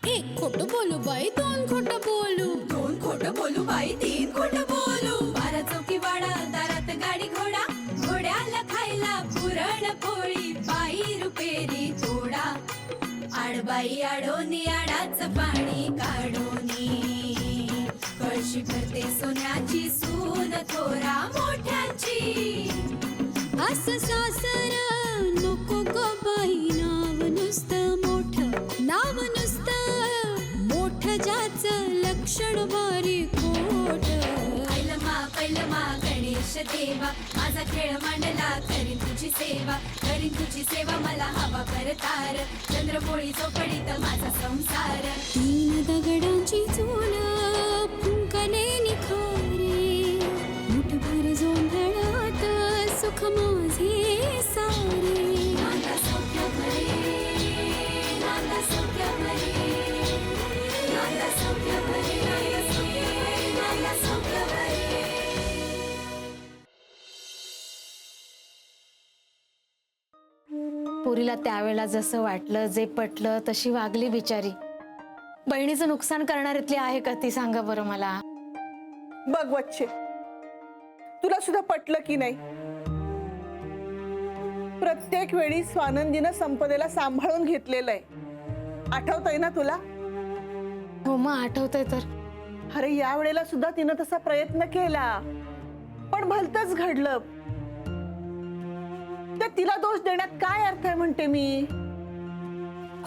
एक खोटं बोलू बाई, दोन खोटं बोलू, दोन खोटं बोलू बाई, तीन खोटं बोलू. 12 चौकी वाडा, दारात गाडी घोडा, घोड्याला खायला पुरण पोळी, बाई रुपेरी थोडा. आडबाई आडोनी आडाचं पाणी काढोनी, कळशी भरते सोन्याची सून थोरा मोठ्याची. असं सासर नको ग बाई, नाव नुसतं मोठं, नाव नुसतं मोठं, ज्याचं लक्षण भारी खोट. पैलमा गणेश देवा, माझा खेळ मांडला, करीन तुझी सेवा, करीन तुझी सेवा, मला हवा करतार, चंद्रपोळी चोपडीत माझा संसार. तीन दगडांची चूल फुंकणे निखारे, मुठभर जोंधळात सुख माझे सारे. नांदा सौख्य भरे, नांदा सौख्य भरे, नांदा सौख्य भरे, नांदा सौख्य भरे. पोरीला त्यावेळेला जसं वाटलं, जे पटलं तशी वागली बिचारी. बहिणीचं नुकसान करणाऱ्यातली आहे का ती, सांगा बरं मला. बघ वच्छे, तुला सुद्धा पटलं की नाही? प्रत्येक वेळी स्वानंदीनं संपदेला सांभाळून घेतलेलं आहे, आठवतंय ना तुला? हो मग आठवतंय तर. अरे या वेळेला सुद्धा तिनं तसा प्रयत्न केला, पण भलतंच घडलं. तर तिला दोष देण्यात काय अर्थ आहे म्हणते मी.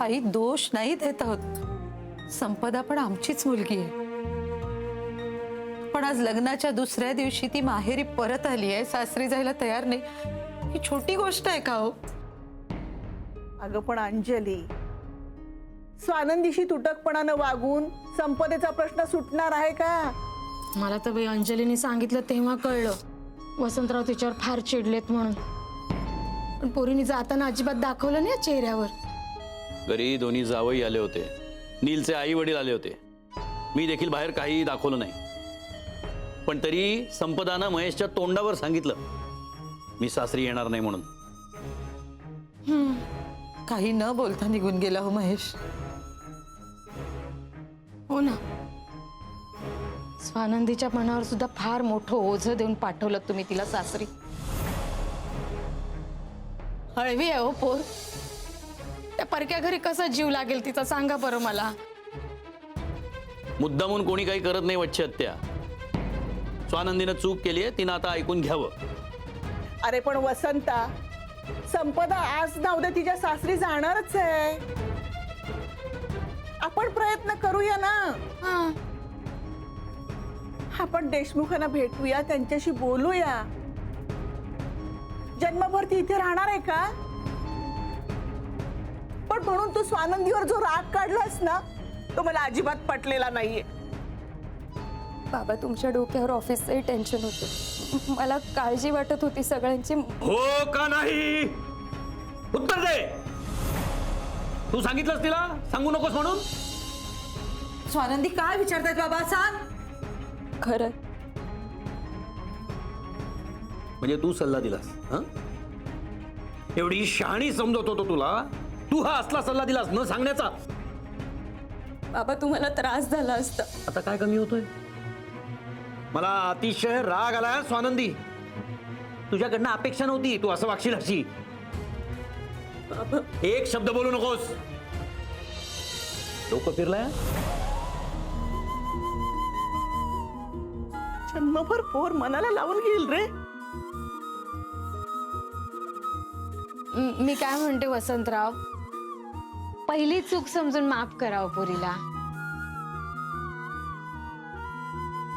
आई, दोष नाही देत आहोत, संपदा पण आमचीच मुलगी आहे. पण आज लग्नाच्या दुसऱ्या दिवशी ती माहेरी परत आली आहे, सासरी जायला तयार नाही, ही छोटी गोष्ट आहे का हो? अगं पण अंजली, स्वानंदीशी तुटकपणानं वागून संपदेचा प्रश्न सुटणार आहे का? मला तर बाई अंजलीने सांगितलं तेव्हा कळलं वसंतराव तिच्यावर फार चिडलेत म्हणून. पण पोरीने जाताना अजिबात दाखवलं नाही चेहऱ्यावर. घरी दोन्ही जावई आले होते, नीलचे आई वडील आले होते, मी देखील बाहेर काही दाखवलं नाही. पण तरी संपदानं महेशच्या तोंडावर सांगितलं मी सासरी येणार नाही म्हणून. काही न बोलता निघून गेला हो महेश. हो ना, स्वानंदीच्या मनावर सुद्धा फार मोठं ओझं देऊन पाठवलं तुम्ही तिला सासरी. हळवी आहे हो पोर, त्या परक्या घरी कसा जीव लागेल तिचा, सांगा बरं मला. मुद्दामून कोणी काही करत नाही वच्छे हत्या. स्वानंदीनं चूक केली आहे, तिनं आता ऐकून घ्यावं. अरे पण वसंता, संपदा आज ना उद्या तिच्या सासरी जाणारच आहे. आपण प्रयत्न करूया ना. हा, आपण देशमुखांना भेटूया, त्यांच्याशी बोलूया. जन्मभर ती इथे राहणार आहे का? पण म्हणून तू स्वानंदीवर जो राग काढलास ना, तो मला अजिबात पटलेला नाहीये. बाबा, तुमच्या डोक्यावर ऑफिसचंही टेन्शन होतं, मला काळजी वाटत होती सगळ्यांची. हो का नाही उत्तर दे. तू सांगितलंस तिला सांगू नकोस म्हणून? स्वानंदी काय विचारतायत बाबा, सांग. खरं म्हणजे तू सल्ला दिलास? हं? एवढी शहाणी समजत होतो तुला, तू हा असला सल्ला दिलास न सांगण्याचा. बाबा, तुम्हाला त्रास झाला असता. आता काय कमी होतोय? मला अतिशय राग आलाय स्वानंदी. तुझ्याकडनं अपेक्षा नव्हती तू असं वागशील अशी. एक शब्द बोलू नकोस. डोकं फिरलाय? जन्मभर पोर मनाला लावून घेईल रे. मी काय म्हणते वसंतराव, पहिली चूक समजून माफ करावं पोरीला.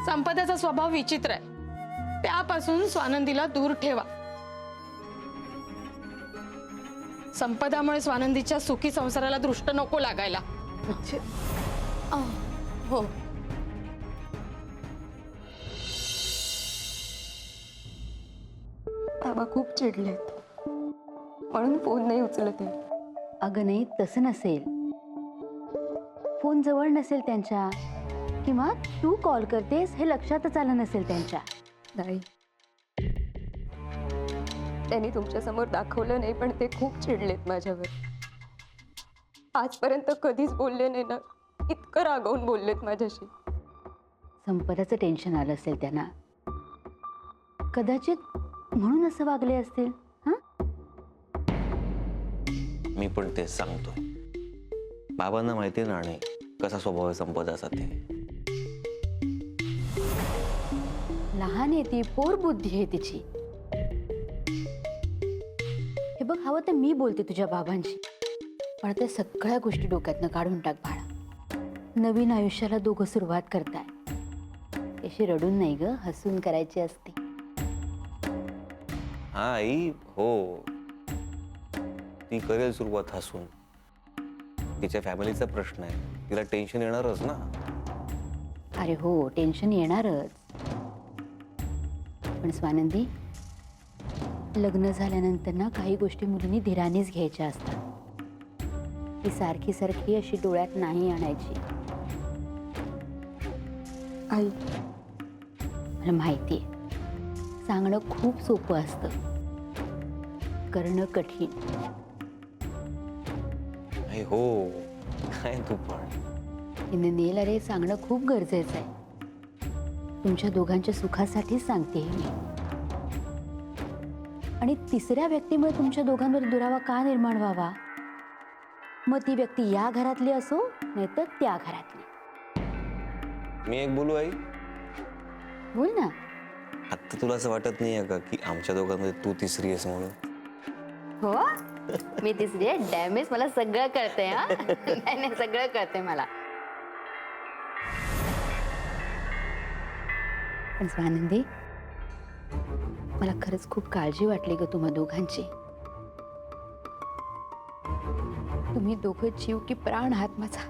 संपदाचा स्वभाव विचित्र आहे, त्यापासून स्वानंदीला दूर ठेवा. संपदामुळे स्वानंदीच्या सुखी संसाराला दृष्ट नको लागायला. हो, बाबा खूप चिडलेत म्हणून फोन नाही उचलत आहे. अगं नाही, तसं नसेल. फोन जवळ नसेल त्यांच्या, किंवा तू कॉल करतेस हे लक्षातच आलं नसेल त्यांच्या. नाही, त्यांनी तुमच्या समोर दाखवलं नाही, पण ते खूप चिडलेत माझ्यावर. आजपर्यंत कधीच बोलले नाही ना, इतकं रागवून बोललेत माझ्याशी. संपदाचं टेन्शन आलं असेल त्यांना, कदाचित म्हणून असं वागले असतील. हां, मी पण तेच सांगतो. बाबांना माहिती ना आणि कसा स्वभाव आहे संपदाचा ते. लहान आहे ती, पोर बुद्धी आहे तिची. हे बघ, हवं तर मी बोलते तुझ्या बाबांशी, पण त्या सगळ्या गोष्टी डोक्यातनं काढून टाक बाळा. नवीन आयुष्याला दोघं सुरुवात करताय. अशी रडून नाही ग, हसून करायची असते. हा आई, हो ती करेल सुरुवात हसून. तिच्या फॅमिलीचा प्रश्न आहे, तिला टेन्शन येणारच ना. अरे हो, टेन्शन येणारच. पण स्वानंदी, लग्न झाल्यानंतर ना काही गोष्टी मुलींनी धीरानेच घ्यायच्या असतात. ती सारखी सारखी अशी डोळ्यात नाही आणायची. आई, मला माहिती आहे, सांगणं खूप सोपं असतं, करणं कठीण. आई हो, काय तू पण. इंद्रनील, अरे सांगणं खूप गरजेचं आहे. तुमच्या दोघांच्या सुखासाठीच सांगते हे मी. आणि तिसऱ्या व्यक्तीमुळे तुमच्या दोघांवर दुरावा का निर्माण व्हावा? मग ती व्यक्ती या घरातली असो नाहीतर त्या घरातली. मी एक बोलू आई? बोल ना. आता तुला असं वाटत नाहीये का की आमच्या दोघांमध्ये तू तिसरी आहेस म्हणून? हो, मी तिसरी आहे. डॅमेज, मला सगळं कळतंय. हा नाही नाही, सगळं कळतंय मला. पण स्वानंदी, मला खरंच खूप काळजी वाटली ग तुम्हा दोघांची. तुम्ही दोघं जीव की प्राण आहात माझा,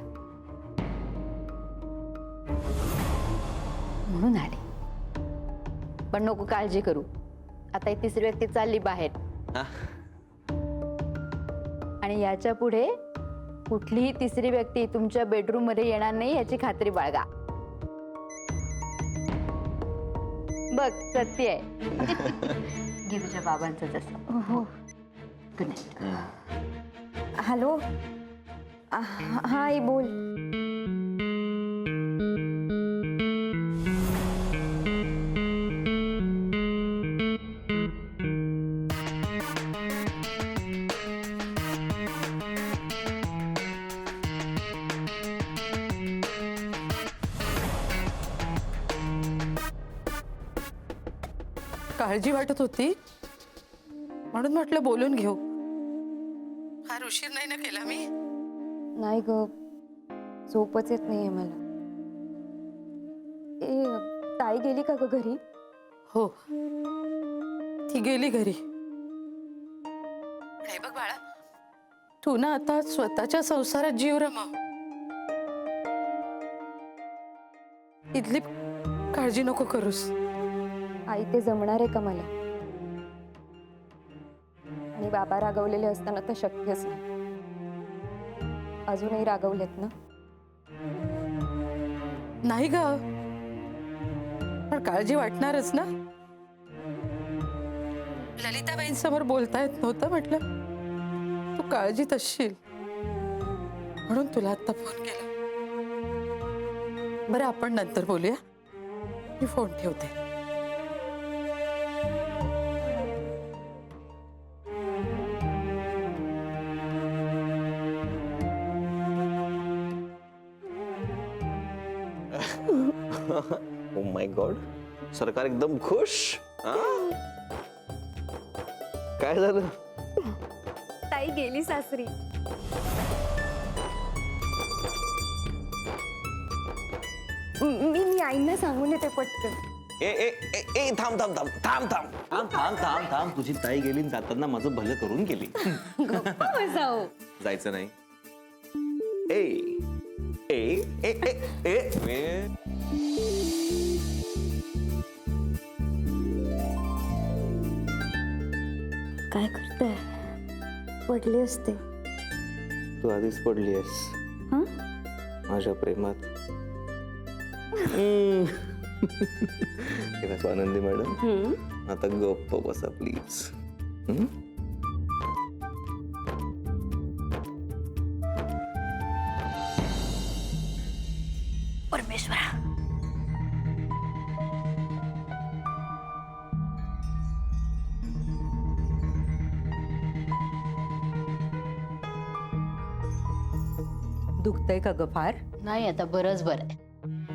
म्हणून आले. पण नको काळजी करू, आता ही तिसरी व्यक्ती चालली बाहेर. आणि याच्या पुढे कुठलीही तिसरी व्यक्ती तुमच्या बेडरूम मध्ये येणार नाही याची खात्री बाळगा. बघ, सत्य आहे. घे तुझ्या बाबांचं जसं. हो. Good night. हॅलो. हा आई, बोल. काळजी वाटत होती म्हणून म्हटलं बोलून घेऊ. फार उशीर नाही ना केला मी? नाही ग, झोपच येत नाहीये मला. ताई गेली का ग घरी? हो, ती गेली घरी. हे बघ बाळा, तू ना आता स्वतःच्या संसारात जीव रमव. इथली काळजी नको करूस. आई, ते जमणार आहे का मला? आणि बाबा रागवलेले असताना तर शक्यच नाही. अजूनही रागवलेत ना? नाही ग, पण काळजी वाटणारच ना. ललिताबाईंसमोर बोलता येत नव्हतं, म्हटलं तू काळजीत असशील म्हणून तुला आता फोन केला. बरं, आपण नंतर बोलूया. मी फोन ठेवते. ओ माय गॉड, सरकार एकदम खुश. काय झालं? ताई गेली सासरी. मी आईंना सांगून येते पटकन. ए ए ए ए थांब थांब थांब थांब थांब थांब थांब थांब थांब. तुझी ताई गेली, जाताना माझं भलं करून गेली. जायचं नाही. ए ए ए ए ए काय करताय? पडले असते. तू आधीच पडली आहेस माझ्या प्रेमात. आनंदी मॅडम, आता गप्प बसा प्लीज. दुखतंय का ग फार? नाही आता बरंच बरं आहे.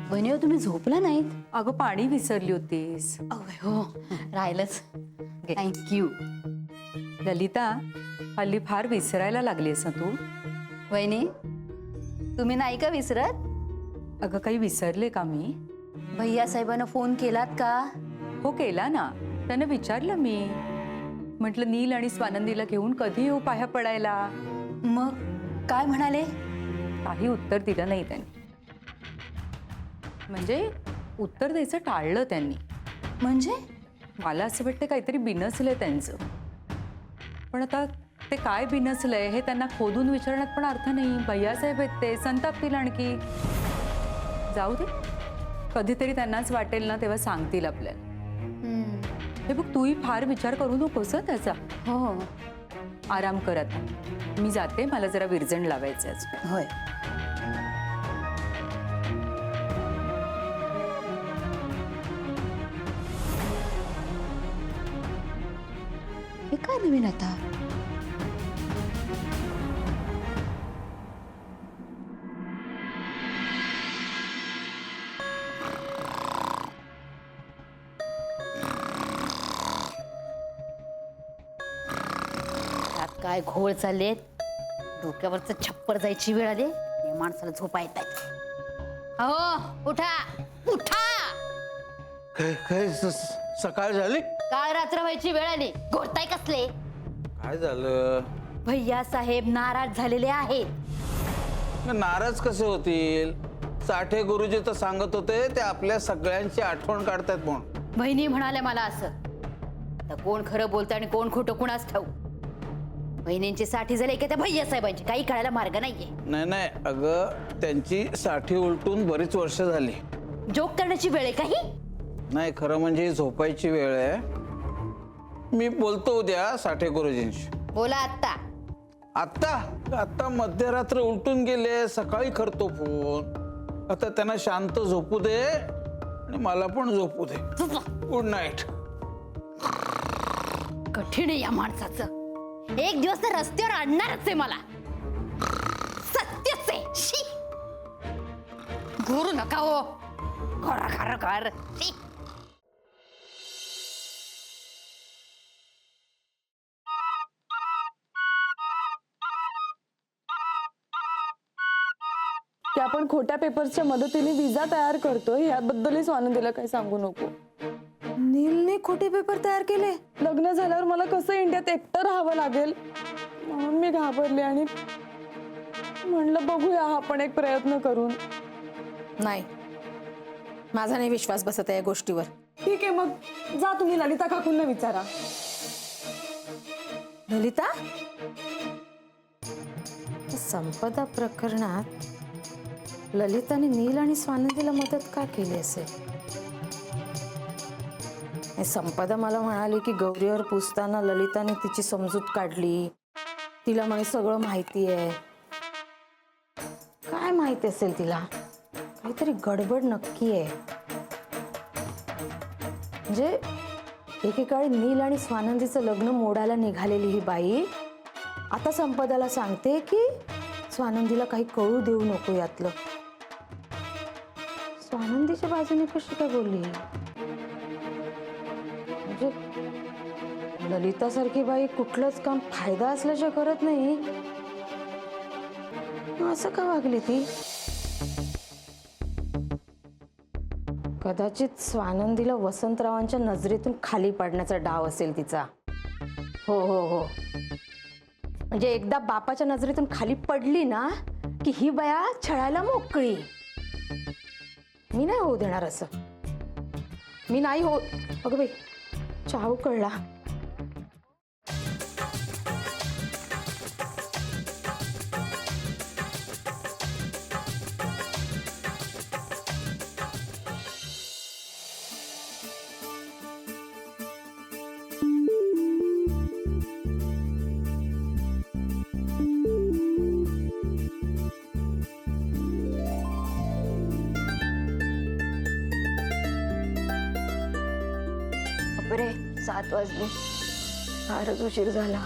बहिणी हो, तुम्ही झोपला नाहीत? अगं पाणी विसरली होतीस. हो राहिलंच. थँक्यू. ललिता, हल्ली फार विसरायला लागलीस ना तू. वहिनी तुम्ही नाही का विसरत? अगं काही विसरले का मी? भैया साहेबांना फोन केलात का? हो केला ना. त्यानं विचारलं मी. म्हटलं नील आणि स्वानंदीला घेऊन कधी येऊ पाया पडायला. मग काय म्हणाले? काही उत्तर दिलं नाही त्यांनी. म्हणजे उत्तर द्यायचं टाळलं त्यांनी. म्हणजे मला असं वाटतं काहीतरी बिनसलंय त्यांचं. पण आता ते काय बिनसलंय हे त्यांना खोदून विचारण्यात पण अर्थ नाही. भैयासाहेब आहेत ते, संतापतील आणखी. जाऊ दे, कधीतरी त्यांनाच वाटेल ना तेव्हा सांगतील आपल्याला. हे बघ, तूही फार विचार करू नकोस हं त्याचा. हो आराम कर आता. मी जाते, मला जरा विरजण लावायचं आहे. होय. हे काय नवीन आता? त्यात काय घोळ चाललेत? डोक्यावरचं छप्पर जायची वेळ आली. या माणसाला झोपा येत आहेत. अहो उठा उठा. काय सकाळ झाली? काळ रात्र व्हायची वेळ आली. घोरताय कसले? काय झालं? भैया साहेब नाराज झालेले आहेत. नाराज कसे होतील? साठे गुरुजी तर सांगत होते ते आपल्या सगळ्यांची आठवण काढतायत म्हणून. बहिणी म्हणाल्या मला असं. तर कोण खरं बोलतं आणि कोण खोटं कुणाच ठाऊ. बहिणींची साठी झाली की त्या भैया साहेबांची काही कळायला मार्ग नाहीये. नाही अगं, त्यांची साठी उलटून बरीच वर्ष झाली. जोक करण्याची वेळ आहे काही? नाही, खरं म्हणजे ही झोपायची वेळ आहे. मी बोलतो उद्या साठे गुरुजींशी. बोला आत्ता. आता मध्यरात्र उलटून गेले, सकाळी करतो फोन. आता त्यांना शांत झोपू दे आणि मला पण झोपू दे. Good night. कठीण आहे या माणसाचं. एक दिवस तर रस्त्यावर आणणारच आहे मला. सत्यच आहे. शी. घोरू नका हो. घर. की आपण खोट्या पेपर्सच्या मदतीने विजा तयार करतोय याबद्दलही स्वानंदीला काही सांगू नको. नीलने खोटे पेपर तयार केले. लग्न झाल्यावर मला कसं इंडियात एकटं राहावं लागेल म्हणून मी घाबरले आणि म्हणलं बघूया आपण एक प्रयत्न करून. नाही, माझा नाही विश्वास बसत आहे या गोष्टीवर. ठीक आहे, मग जा तुम्ही ललिता काकूंना विचारा. ललिता, संपदा प्रकरणात ललिताने नील आणि स्वानंदीला मदत का केली असेल? संपदा मला म्हणाली की गौरीवर पुसताना ललिताने तिची समजूत काढली. तिला म्हणे सगळं माहिती आहे. काय माहिती असेल तिला? काहीतरी गडबड नक्की आहे. म्हणजे एकेकाळी नील आणि स्वानंदीचं लग्न मोडायला निघालेली ही बाई आता संपदाला सांगते की स्वानंदीला काही कळू देऊ नको यातलं. स्वानंदीच्या बाजूने कशी काय बोलली? म्हणजे ललितासारखी बाई कुठलंच काम फायदा असल्याशिवाय करत नाही. असं का वागली ती? कदाचित स्वानंदीला वसंतरावांच्या नजरेतून खाली पाडण्याचा डाव असेल तिचा. हो हो हो. म्हणजे एकदा बापाच्या नजरेतून खाली पडली ना की ही बया छळायला मोकळी. मी नाही होऊ देणार असं. मी नाही हो. अगं बाई, चहा उकळला. बरे 7 वाजले. फारच उशीर झाला.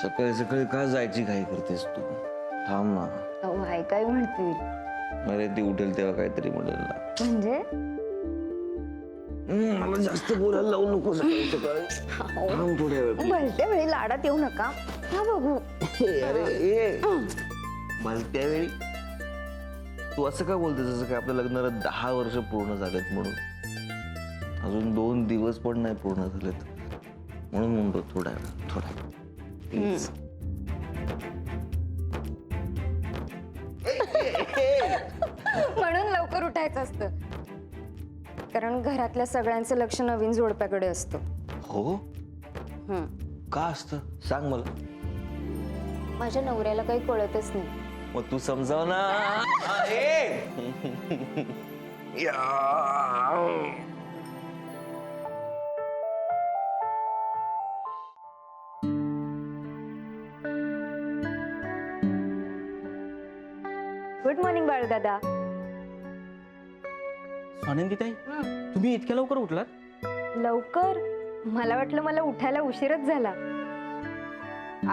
सकाळी सकाळी का जायची घाई करतेस तू? थांब ना. अहो आई काय म्हणतील अरे ती उठेल तेव्हा काहीतरी म्हणेल ना. म्हणजे मला जास्त बोलायला लावू नको सकाळी सकाळी. थांब थोड्या वेळ. भलत्या वेळी लाडात येऊ नका. हा बघू. अरे ए भलत्या वेळी तू असं का बोलते जसं काय आपल्या लग्नाला 10 वर्ष पूर्ण झालेत म्हणून. अजून 2 दिवस पण नाही पूर्ण झालेत म्हणून म्हणतो थोड्या प्लीज. म्हणून लवकर उठायचं असतं, कारण घरातल्या सगळ्यांचं लक्ष नवीन जोडप्याकडे असतं. हो का असतं सांग मला. माझ्या नवऱ्याला काही कळतच नाही. मग तू समजाव ना. गुड मॉर्निंग बाळू दादा. स्वानंदीताई तुम्ही इतक्या लवकर उठलात? लवकर? मला वाटलं मला उठायला उशीरच झाला.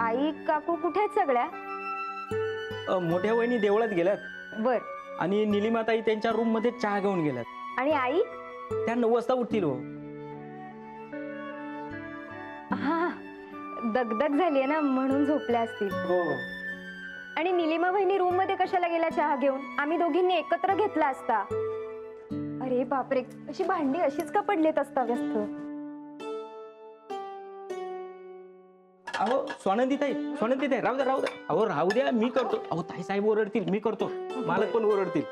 आई काकू कुठे आहेत सगळ्या? मोठ्या वहिनी देवळात गेल्यात बर. आणि निलिमाताई त्यांच्या रूम मध्ये चहा घेऊन गेल्यात. आणि आई? त्या 9 वाजता उठतील. हो हा, दगदग झालीये ना म्हणून झोपल्या असतील. हो. आणि निलिमा बहिणी रूम मध्ये कशाला गेल्या चहा घेऊन? आम्ही दोघींनी एकत्र घेतला असता. अरे बापरे, अशी भांडी अशीच का पडलेत अस्ताव्यस्त? अहो स्वानंदीताई राहू द्या अहो राहू द्या, मी करतो. अहो ताई साहेब ओरडतील, मी करतो. मालक पण ओरडतील.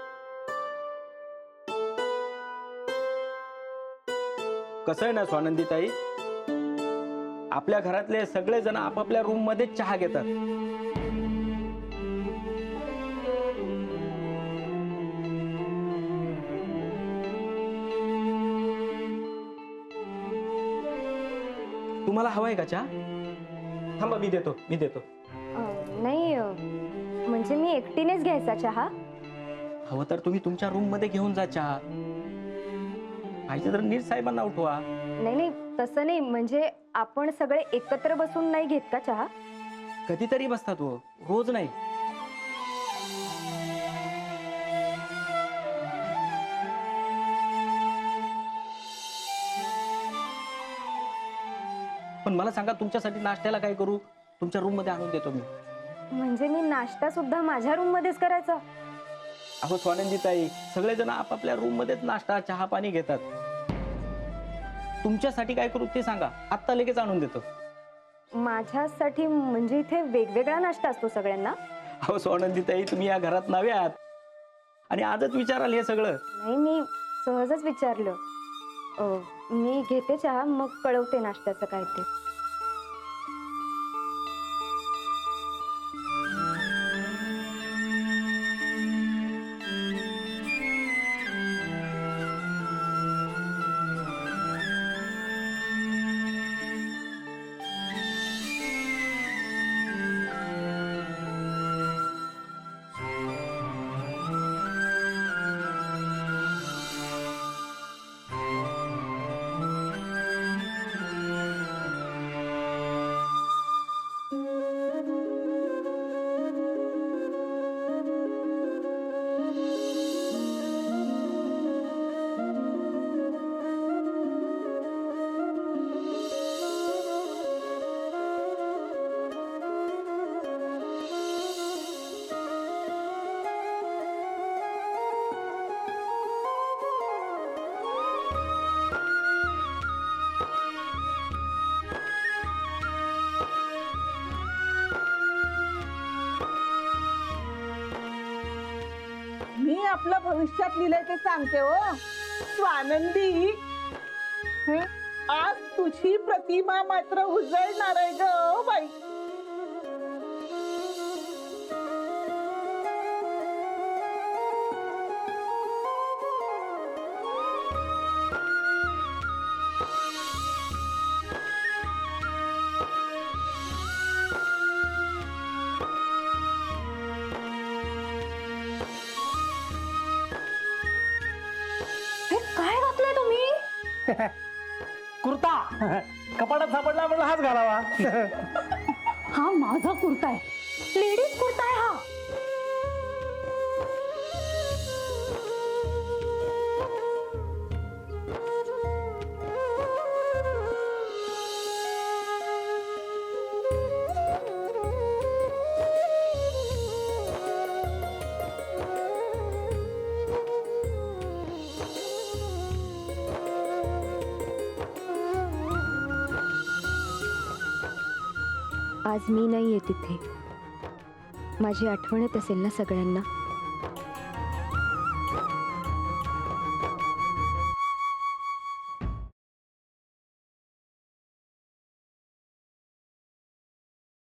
कसं आहे ना स्वानंदीताई, आपल्या घरातले सगळे जण आपापल्या रूम मध्ये चहा घेतात. तुम्हाला हवाय का चहा? थांबा मी देतो. नाही, म्हणजे मी एकटीनेच घ्यायचा चहा. हवं तर तुम्ही तुमच्या रूम मध्ये घेऊन जा चहा. पाहिजे तर नीट साहेबांना उठवा. नाही तसं नाही, म्हणजे आपण सगळे एकत्र बसून नाही घेत का चहा? कधीतरी बसतात हो, रोज नाही. पण मला सांगा, तुमच्यासाठी नाश्त्याला काय करू? तुमच्या रूम मध्ये आणून देतो मी. म्हणजे मी नाश्ता सुद्धा माझ्या रूम मध्येच करायचा? अहो स्वानंदीताई, सगळेजण आपापल्या रूम मध्येच नाश्ता चहा पाणी घेतात. तुमच्यासाठी काय करू ते सांगा, आत्ता लगेच आणून देतो. माझ्यासाठी म्हणजे इथे वेगवेगळा नाश्ता असतो सगळ्यांना? अहो स्वानंदीताई, तुम्ही या घरात नव्यात आणि आजच विचाराल हे सगळं? नाही, मी सहजच विचारलं. मी घेते चहा, मग कळवते नाश्त्याचं काय ते. मी आपलं भविष्यात लिहिलंय ते सांगते हो स्वानंदी. आज तुझी प्रतिमा मात्र उजळणार आहे ग बाई. काय घातलंय तुम्ही? कुर्ता कपाटात सापडला, म्हणलं हाच घालावा. हा माझा कुर्ता आहे, लेडीज कुर्ता आहे हा. आज मी नाही आहे तिथे. माझी आठवण येत असेल ना सगळ्यांना.